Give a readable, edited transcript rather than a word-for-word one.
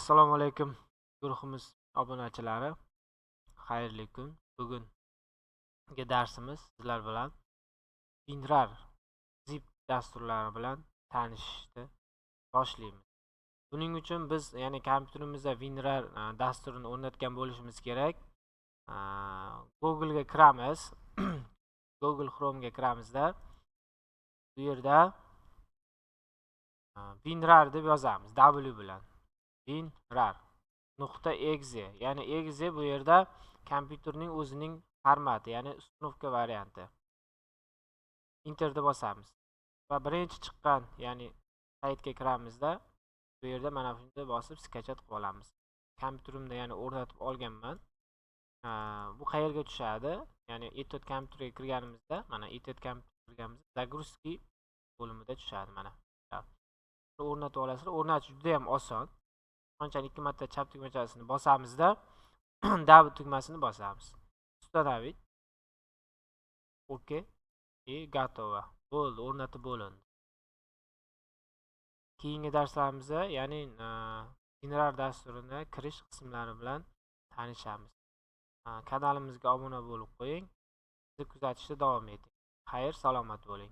Assalomu alaykum guruhimiz obunachilari. Xayrli kun. Bugungi darsimiz sizlar bilan WinRAR zip dasturlari bilan tanishishni boshlaymiz. Buning uchun biz kompyuterimizda WinRAR dasturini o'rnatgan bo'lishimiz kerak. Google ga kiramiz. Google Chrome ga kiramizda bu yerda WinRAR deb yozamiz W bilan. WinRAR .exe, ya'ni exe bu yerda kompyuterning o'zining formati, ya'ni uстановка varianti. Enter'ni bosamiz va birinchi chiqqan, ya'ni saytga kiramizda bu yerda mana shunday bosib skachat qilib olamiz. Kompyuterimda ya'ni o'rnatib olganman. Bu qayerga tushadi? Ya'ni Etude kompyuterga kirganimizda, mana Etude kompyuterga kirganimizda загрузки bo'limida tushadi mana. O'rnatib olasizlar. O'rnatish juda ham oson. Qanchalik 2 marta chap tugmachasini bosamizda W tugmasini bosamiz. Установить. OK. Готово. Bo'ldi, o'rnatib bo'lindi. Keyingi darslarimizda, ya'ni WinRAR dasturini kirish qismlari bilan tanishamiz. Kanalimizga obuna bo'lib qo'ying. Bizni kuzatishda davom eting. Xayr, salomat bo'ling.